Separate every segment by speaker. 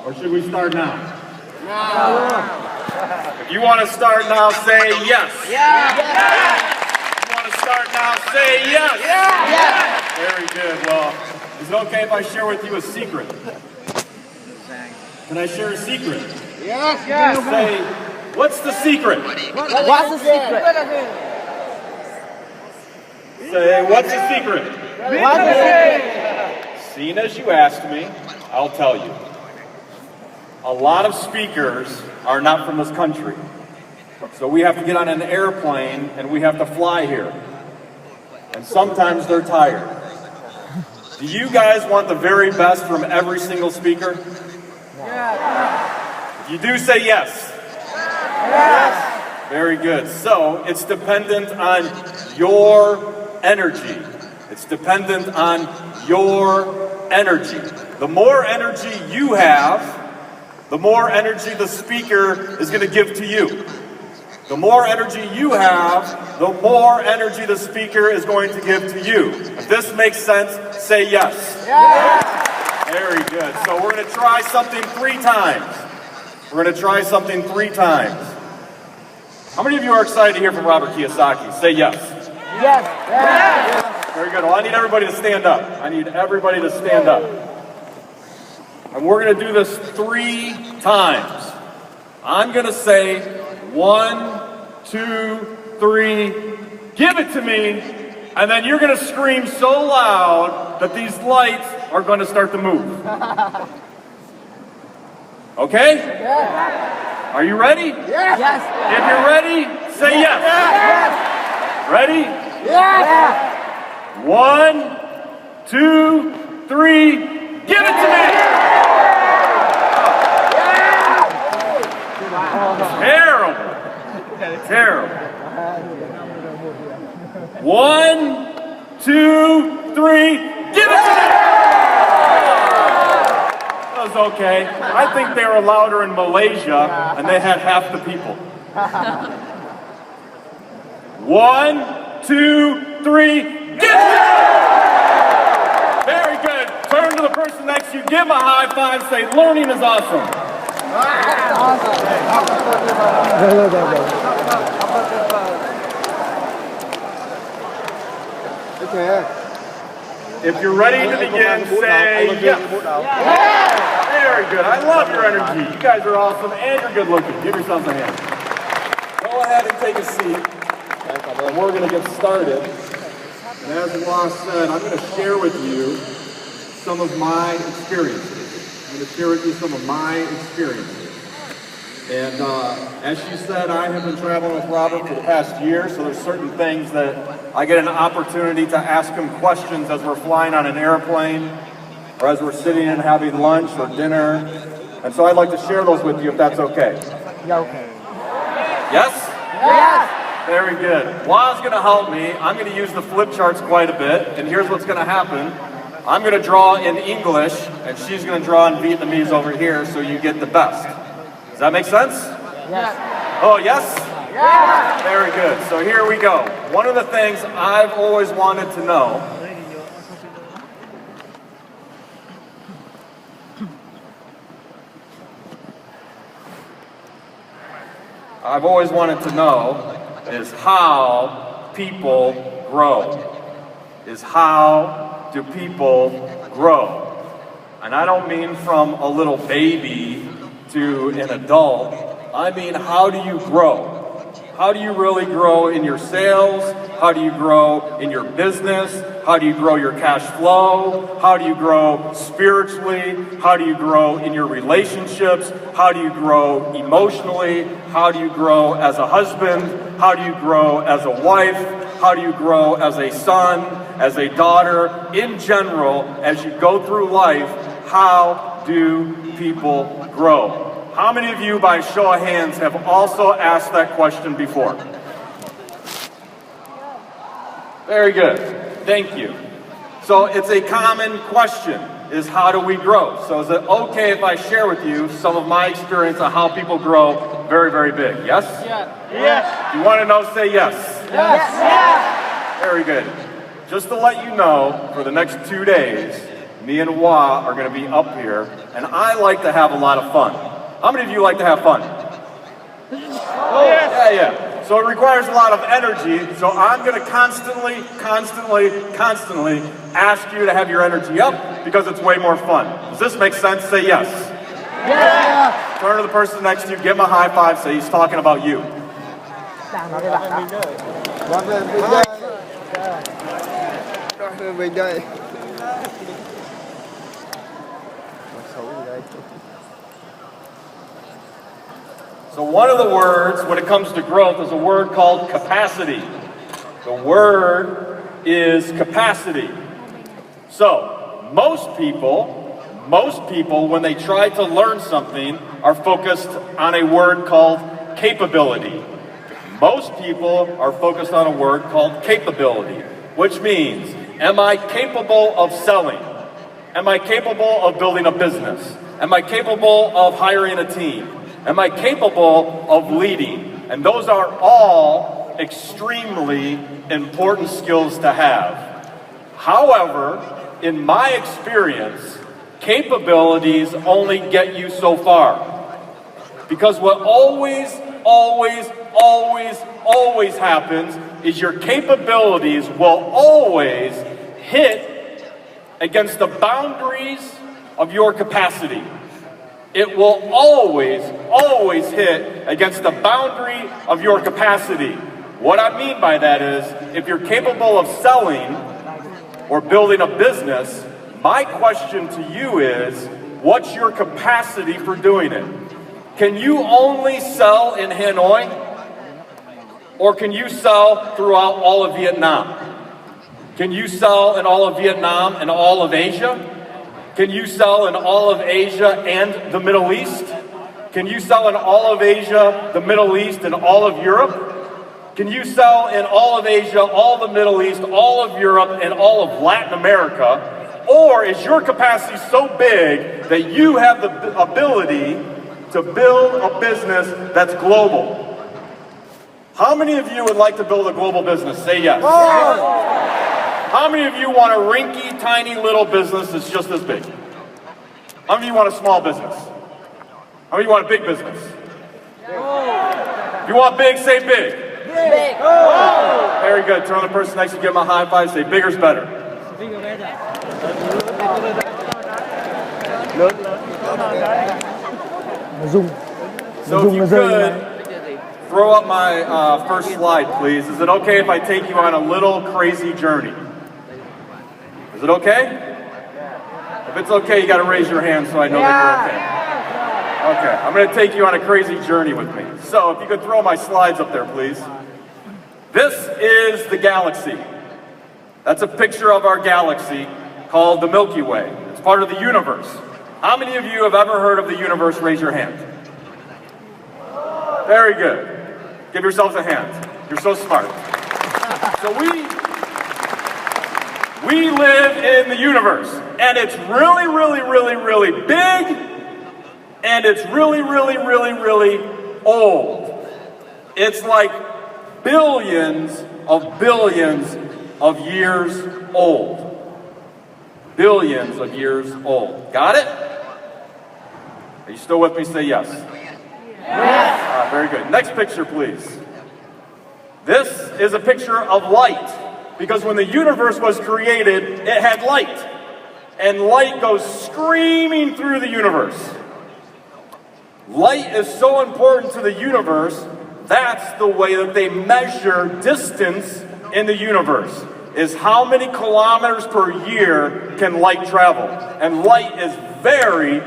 Speaker 1: Or should we start now? If you want to start now, say yes. If you want to start now, say yes. Very good. Well, is it okay if I share with you a secret? Can I share a secret?
Speaker 2: Yes.
Speaker 1: Say, what's the secret?
Speaker 2: What's the secret?
Speaker 1: Say, what's the secret?
Speaker 2: What's the secret?
Speaker 1: Seeing as you asked me, I'll tell you. A lot of speakers are not from this country. So we have to get on an airplane and we have to fly here. And sometimes they're tired. Do you guys want the very best from every single speaker? If you do, say yes. Very good. So it's dependent on your energy. It's dependent on your energy. The more energy you have, the more energy the speaker is going to give to you. The more energy you have, the more energy the speaker is going to give to you. If this makes sense, say yes. Very good. So we're going to try something 3 times. We're going to try something 3 times. How many of you are excited to hear from Robert Kiyosaki? Say yes.
Speaker 2: Yes.
Speaker 1: Very good. Well, I need everybody to stand up. I need everybody to stand up. And we're going to do this 3 times. I'm going to say 1, 2, 3, give it to me. And then you're going to scream so loud that these lights are going to start to move. Okay? Are you ready?
Speaker 2: Yes.
Speaker 1: If you're ready, say yes. Ready?
Speaker 2: Yes.
Speaker 1: 1, 2, 3, give it to me! Terrible. Terrible. 1, 2, 3, give it to me! That was okay. I think they were louder in Malaysia, and they had half the people. 1, 2, 3, give it! Very good. Turn to the person next to you, give him a high five, say, learning is awesome. If you're ready to begin, say yes. Very good. I love your energy. You guys are awesome, and you're good looking. Give yourselves a hand. Go ahead and take a seat. And we're going to get started. And as Ross said, I'm going to share with you some of my experiences. I'm going to share with you some of my experiences. And as she said, I have been traveling with Robert for the past year, so there's certain things that I get an opportunity to ask him questions as we're flying on an airplane, or as we're sitting and having lunch or dinner. And so I'd like to share those with you if that's okay.
Speaker 2: Okay.
Speaker 1: Yes?
Speaker 2: Yes.
Speaker 1: Very good. Wa's going to help me. I'm going to use the flip charts quite a bit, and here's what's going to happen. I'm going to draw in English, and she's going to draw in Vietnamese over here, so you get the best. Does that make sense?
Speaker 2: Yes.
Speaker 1: Oh, yes?
Speaker 2: Yes.
Speaker 1: Very good. So here we go. One of the things I've always wanted to know is how people grow. Is how do people grow? And I don't mean from a little baby to an adult. I mean, how do you grow? How do you really grow in your sales? How do you grow in your business? How do you grow your cash flow? How do you grow spiritually? How do you grow in your relationships? How do you grow emotionally? How do you grow as a husband? How do you grow as a wife? How do you grow as a son, as a daughter? In general, as you go through life, how do people grow? How many of you, by show of hands, have also asked that question before? Very good. Thank you. So it's a common question, is how do we grow? So is it okay if I share with you some of my experience on how people grow very, very big? Yes?
Speaker 2: Yes.
Speaker 1: Yes. You want to know, say yes.
Speaker 2: Yes. Yes.
Speaker 1: Very good. Just to let you know, for the next 2 days, me and Wah are going to be up here, and I like to have a lot of fun. How many of you like to have fun? Oh, yeah. So it requires a lot of energy, so I'm going to constantly ask you to have your energy up because it's way more fun. Does this make sense? Say yes.
Speaker 2: Yeah.
Speaker 1: Turn to the person next to you, give him a high five, say he's talking about you.
Speaker 2: Đang nói với bạn đó.
Speaker 3: Mình đây.
Speaker 1: So one of the words when it comes to growth is a word called capacity. The word is capacity. So most people, when they try to learn something, are focused on a word called capability. Most people are focused on a word called capability, which means, am I capable of selling? Am I capable of building a business? Am I capable of hiring a team? Am I capable of leading? And those are all extremely important skills to have. However, in my experience, capabilities only get you so far. Because what always happens is your capabilities will always hit against the boundaries of your capacity. It will always hit against the boundary of your capacity. What I mean by that is, if you're capable of selling or building a business, my question to you is, what's your capacity for doing it? Can you only sell in Hanoi? Or can you sell throughout all of Vietnam? Can you sell in all of Vietnam and all of Asia? Can you sell in all of Asia and the Middle East? Can you sell in all of Asia, the Middle East, and all of Europe? Can you sell in all of Asia, all of the Middle East, all of Europe, and all of Latin America? Or is your capacity so big that you have the ability to build a business that's global? How many of you would like to build a global business? Say yes. How many of you want a rinky, tiny little business that's just this big? How many of you want a small business? How many of you want a big business? If you want big, say big.
Speaker 2: Big.
Speaker 1: Very good. Turn on the person next to you, give them a high five, say bigger's better. So if you could, throw up my first slide, please. Is it okay if I take you on a little crazy journey? Is it okay? If it's okay, you got to raise your hand so I know that you're okay. Okay, I'm going to take you on a crazy journey with me. So if you could throw my slides up there, please. This is the galaxy. That's a picture of our galaxy called the Milky Way. It's part of the universe. How many of you have ever heard of the universe? Raise your hand. Very good. Give yourselves a hand. You're so smart. So we live in the universe, and it's really big, and it's really old. It's like billions of years old. Billions of years old. Got it? Are you still with me? Say yes. Yes. Very good. Next picture, please. This is a picture of light. Because when the universe was created, it had light. And light goes screaming through the universe. Light is so important to the universe, that's the way that they measure distance in the universe. Is how many kilometers per year can light travel. And light is very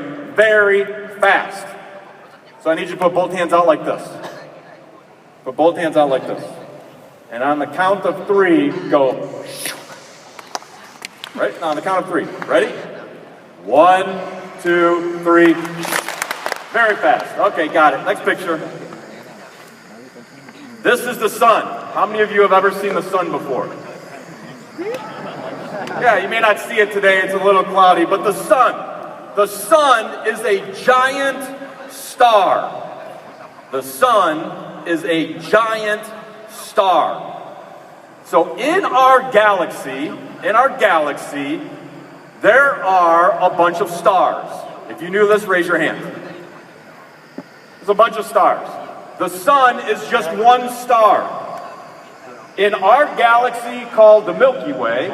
Speaker 1: fast. So I need you to put both hands out like this. Put both hands out like this. And on the count of 3, go. Right? Now on the count of 3. Ready? 1, 2, 3. Very fast. Okay, got it. Next picture. This is the sun. How many of you have ever seen the sun before? Yeah, you may not see it today. It's a little cloudy. But the sun is a giant star. The sun is a giant star. So in our galaxy, there are a bunch of stars. If you knew this, raise your hand. There's a bunch of stars. The sun is just one star. In our galaxy called the Milky Way,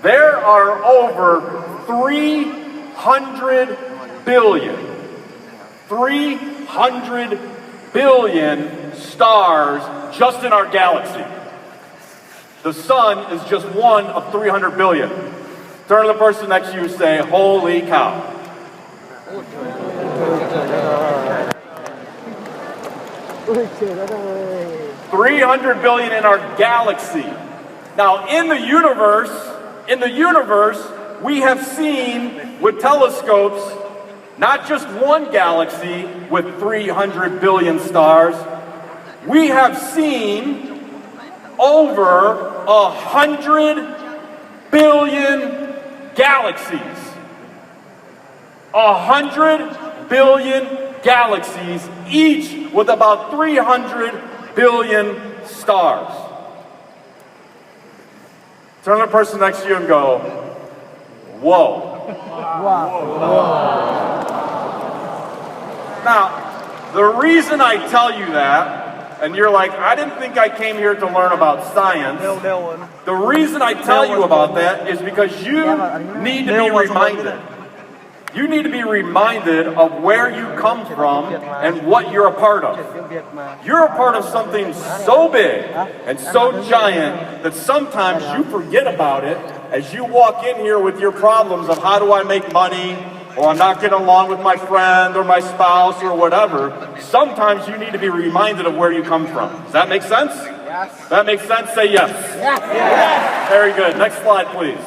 Speaker 1: there are over 300 billion stars just in our galaxy. The sun is just one of 300 billion. Turn to the person next to you and say, holy cow. 300 billion in our galaxy. Now in the universe, we have seen with telescopes not just one galaxy with 300 billion stars. We have seen over 100 billion galaxies. 100 billion galaxies, each with about 300 billion stars. Turn to the person next to you and go, whoa. Now, the reason I tell you that, and you're like, I didn't think I came here to learn about science. The reason I tell you about that is because you need to be reminded. You need to be reminded of where you come from and what you're a part of. You're a part of something so big and so giant that sometimes you forget about it as you walk in here with your problems of how do I make money, or I'm not getting along with my friend or my spouse or whatever. Sometimes you need to be reminded of where you come from. Does that make sense? Yes. That makes sense? Say yes. Yes. Yes. Very good. Next slide, please.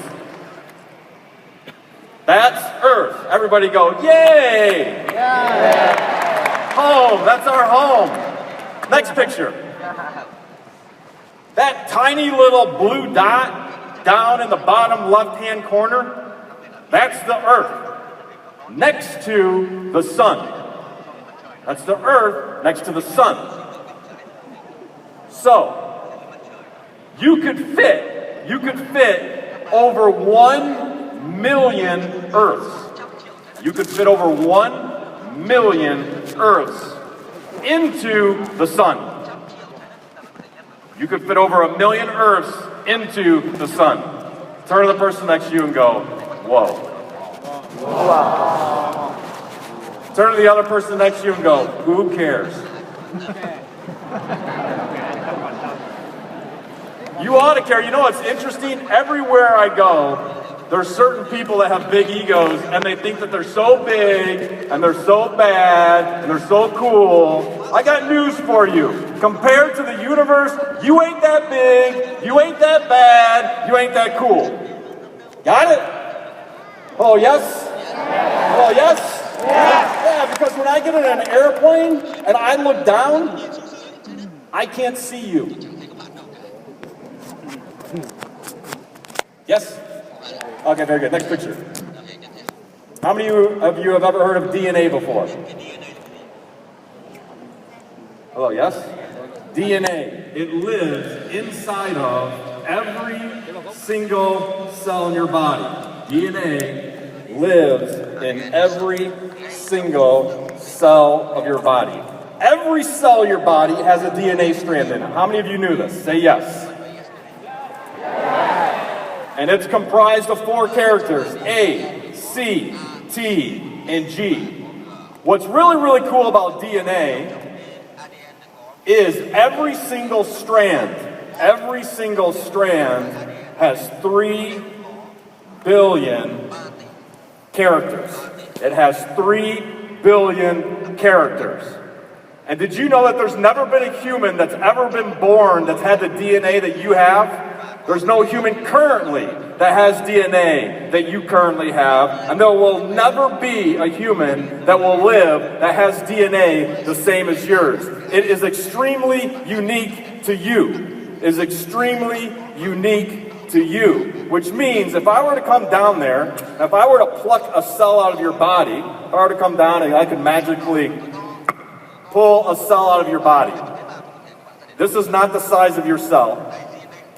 Speaker 1: That's Earth. Everybody go, yay! Yeah. Home. That's our home. Next picture. That tiny little blue dot down in the bottom left-hand corner, that's the Earth. Next to the sun. That's the Earth next to the sun. So, you could fit over 1 million Earths. You could fit over 1 million Earths into the sun. You could fit over 1 million Earths into the sun. Turn to the person next to you and go, whoa. Wow. Turn to the other person next to you and go, who cares? You ought to care. You know what's interesting? Everywhere I go, there's certain people that have big egos and they think that they're so big and they're so bad and they're so cool. I got news for you. Compared to the universe, you ain't that big, you ain't that bad, you ain't that cool. Got it? Oh, yes? Oh, yes? Yeah, because when I get in an airplane and I look down, I can't see you. Yes? Okay, very good. Next picture. How many of you have ever heard of DNA before? Hello, yes? DNA. It lives inside of every single cell in your body. DNA lives in every single cell of your body. Every cell of your body has a DNA strand in it. How many of you knew this? Say yes. And it's comprised of 4 characters, A, C, T, and G. What's really, really cool about DNA is every single strand has 3 billion characters. It has 3 billion characters. And did you know that there's never been a human that's ever been born that's had the DNA that you have? There's no human currently that has DNA that you currently have, and there will never be a human that will live that has DNA the same as yours. It is extremely unique to you. It is extremely unique to you, which means if I were to come down there, if I were to pluck a cell out of your body, if I were to come down and I could magically pull a cell out of your body, this is not the size of your cell.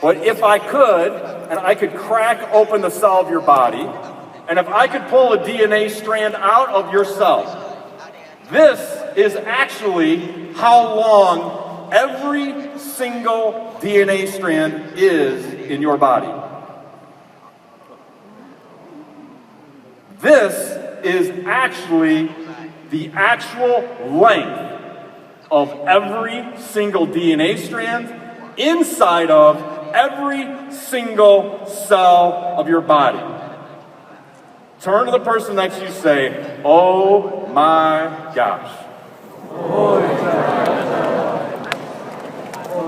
Speaker 1: But if I could, and I could crack open the cell of your body, And if I could pull a DNA strand out of your cell, this is actually how long every single DNA strand is in your body. This is actually the actual length of every single DNA strand inside of every single cell of your body. Turn to the person next to you and say, oh my gosh.
Speaker 2: Oh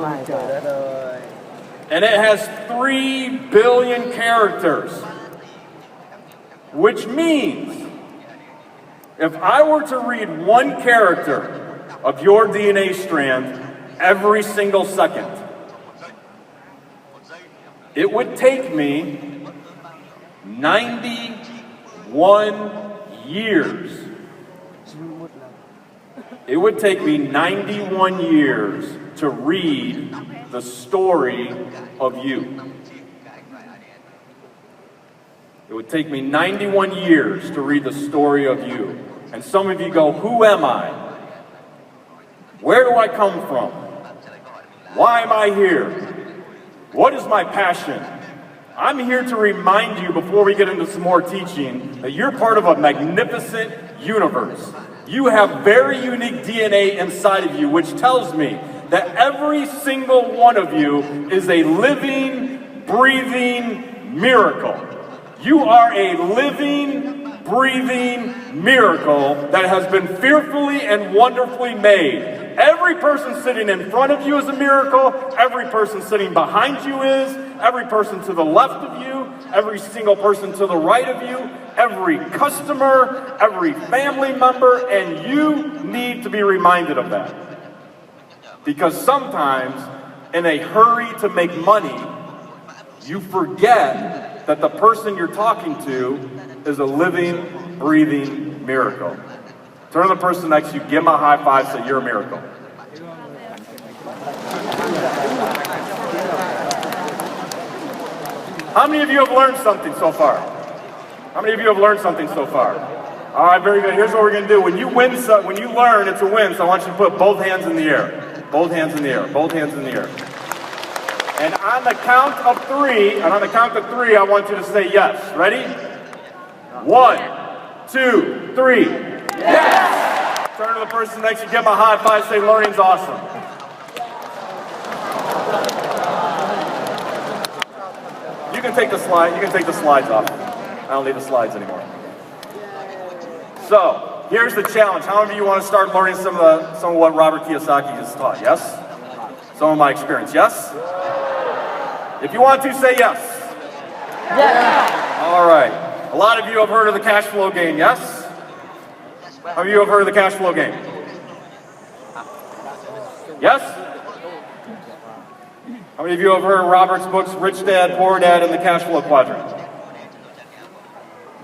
Speaker 2: my God.
Speaker 1: And it has 3 billion characters, which means if I were to read one character of your DNA strand every single second, it would take me 91 years. It would take me 91 years to read the story of you. It would take me 91 years to read the story of you. And some of you go, who am I? Where do I come from? Why am I here? What is my passion? I'm here to remind you before we get into some more teaching that you're part of a magnificent universe. You have very unique DNA inside of you, which tells me that every single one of you is a living, breathing miracle. You are a living, breathing miracle that has been fearfully and wonderfully made. Every person sitting in front of you is a miracle. Every person sitting behind you is. Every person to the left of you. Every single person to the right of you. Every customer. Every family member. And you need to be reminded of that. Because sometimes, in a hurry to make money, you forget that the person you're talking to is a living, breathing miracle. Turn to the person next to you, give them a high five, say you're a miracle. How many of you have learned something so far? How many of you have learned something so far? All right, very good. Here's what we're going to do. When you learn, it's a win, so I want you to put both hands in the air. Both hands in the air. Both hands in the air. And on the count of 3, I want you to say yes. Ready? 1, 2, 3. Yes! Turn to the person next to you, give them a high five, say learning's awesome. You can take the slides off. I don't need the slides anymore. So, here's the challenge. How many of you want to start learning some of what Robert Kiyosaki has taught? Yes? Some of my experience, yes? If you want to, say yes.
Speaker 2: Yes.
Speaker 1: All right. A lot of you have heard of the cash flow game, yes? How many of you have heard of the cash flow game? Yes? How many of you have heard of Robert's books, Rich Dad, Poor Dad, and the Cash Flow Quadrant?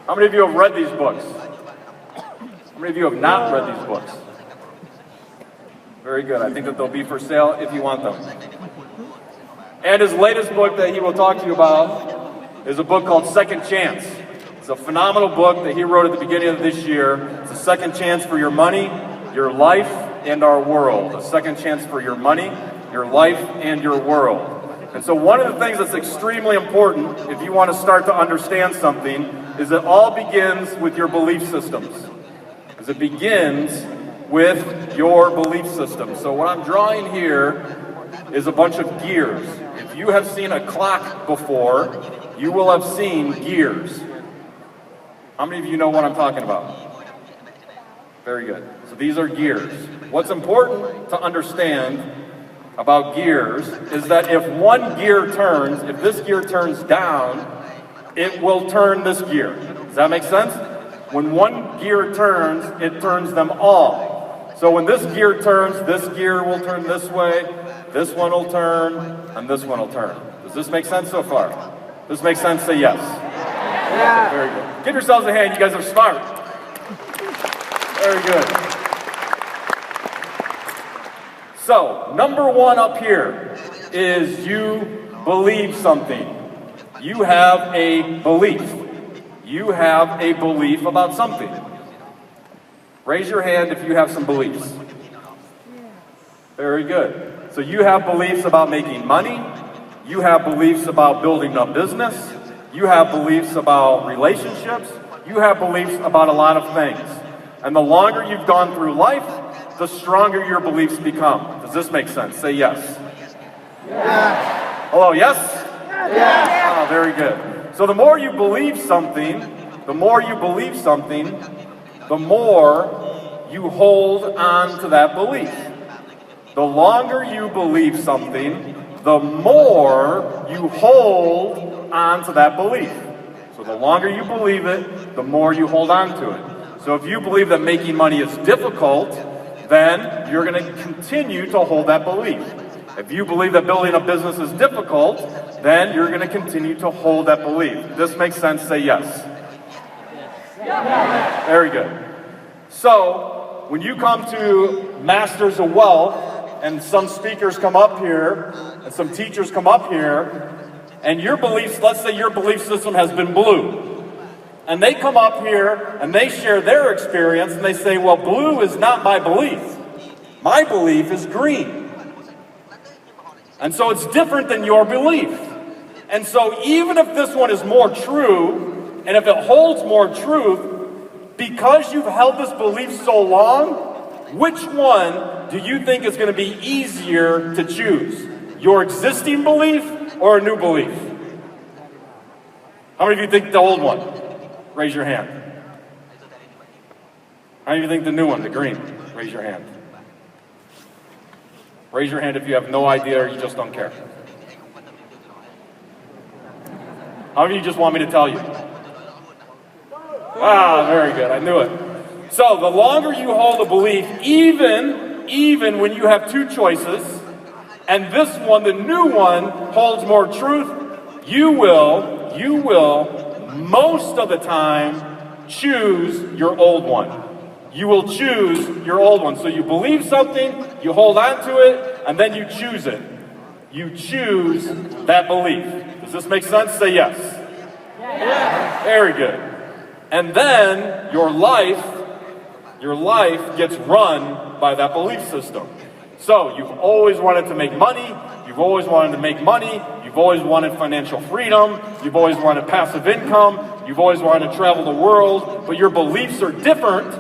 Speaker 1: How many of you have read these books? How many of you have not read these books? Very good. I think that they'll be for sale if you want them. And his latest book that he will talk to you about is a book called Second Chance. It's a phenomenal book that he wrote at the beginning of this year. It's a second chance for your money, your life, and our world. A second chance for your money, your life, and your world. And so one of the things that's extremely important if you want to start to understand something is it all begins with your belief systems. Because it begins with your belief system. So what I'm drawing here is a bunch of gears. If you have seen a clock before, you will have seen gears. How many of you know what I'm talking about? Very good. So these are gears. What's important to understand about gears is that if one gear turns, if this gear turns down, it will turn this gear. Does that make sense? When one gear turns, it turns them all. So when this gear turns, this gear will turn this way, this one will turn, and this one will turn. Does this make sense so far? Does this make sense? Say yes. Yeah. Okay, very good. Give yourselves a hand. You guys are smart. Very good. So, number 1 up here is you believe something. You have a belief. you have a belief about something. Raise your hand if you have some beliefs. Very good. So you have beliefs about making money. You have beliefs about building a business. You have beliefs about relationships. You have beliefs about a lot of things. And the longer you've gone through life, the stronger your beliefs become. Does this make sense? Say yes.
Speaker 2: Yeah.
Speaker 1: Hello, yes?
Speaker 2: Yeah.
Speaker 1: Oh, very good. So the more you believe something, the more you hold on to that belief. The longer you believe something, the more you hold on to that belief. So the longer you believe it, the more you hold on to it. So if you believe that making money is difficult, then you're going to continue to hold that belief. If you believe that building a business is difficult, then you're going to continue to hold that belief. If this makes sense, say yes. Very good. So, when you come to Masters of Wealth, and some speakers come up here, and some teachers come up here, and your beliefs, let's say your belief system has been blue. And they come up here, and they share their experience, and they say, well, blue is not my belief. My belief is green. And so it's different than your belief. And so even if this one is more true, and if it holds more truth, because you've held this belief so long, which one do you think is going to be easier to choose? Your existing belief or a new belief? How many of you think the old one? Raise your hand. How many of you think the new one, the green? Raise your hand. Raise your hand if you have no idea or you just don't care. How many of you just want me to tell you? Ah, very good. I knew it. So the longer you hold a belief, even when you have two choices, and this one, the new one, holds more truth, you will most of the time choose your old one. You will choose your old one. So you believe something, you hold on to it, and then you choose it. You choose that belief. Does this make sense? Say yes. Yes. Very good. And then your life gets run by that belief system. So you've always wanted to make money, you've always wanted financial freedom, you've always wanted passive income, you've always wanted to travel the world, but your beliefs are different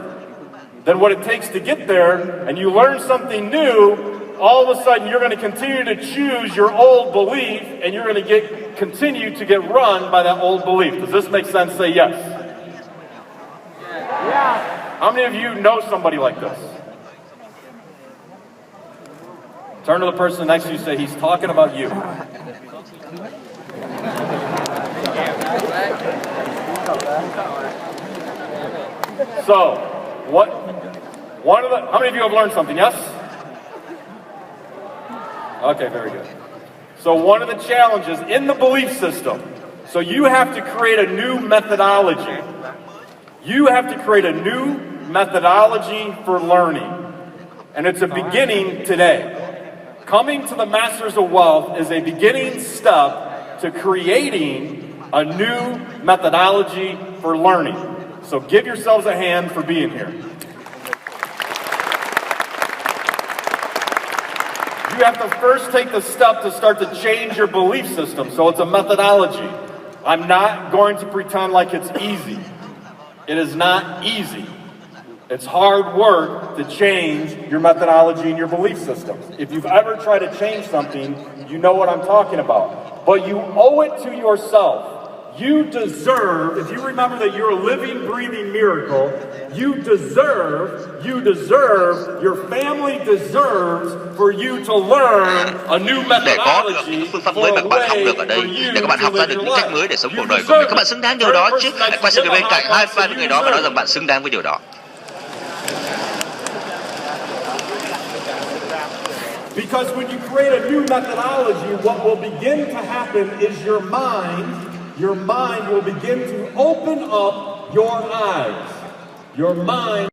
Speaker 1: than what it takes to get there, and you learn something new, all of a sudden you're going to continue to choose your old belief, and you're going to continue to get run by that old belief. Does this make sense? Say yes. Yeah. How many of you know somebody like this? Turn to the person next to you and say, he's talking about you. So, how many of you have learned something, yes? Okay, very good. So one of the challenges in the belief system, so you have to create a new methodology. You have to create a new methodology for learning. And it's a beginning today. Coming to the Masters of Wealth is a beginning step to creating a new methodology for learning. So give yourselves a hand for being here. You have to first take the step to start to change your belief system. So it's a methodology. I'm not going to pretend like it's easy. It is not easy. It's hard work to change your methodology and your belief systems. If you've ever tried to change something, you know what I'm talking about. But you owe it to yourself. You deserve, if you remember that you're a living, breathing miracle, you deserve, your family deserves for you to learn a new methodology for a way for you to live your life.
Speaker 3: Mới để sống cuộc đời của mình. Các bạn xứng đáng điều đó chứ. Hãy quay sang người bên cạnh, high five với người đó và nói rằng bạn xứng đáng với điều đó.
Speaker 1: Because when you create a new methodology, what will begin to happen is your mind will begin to open up your eyes. Your mind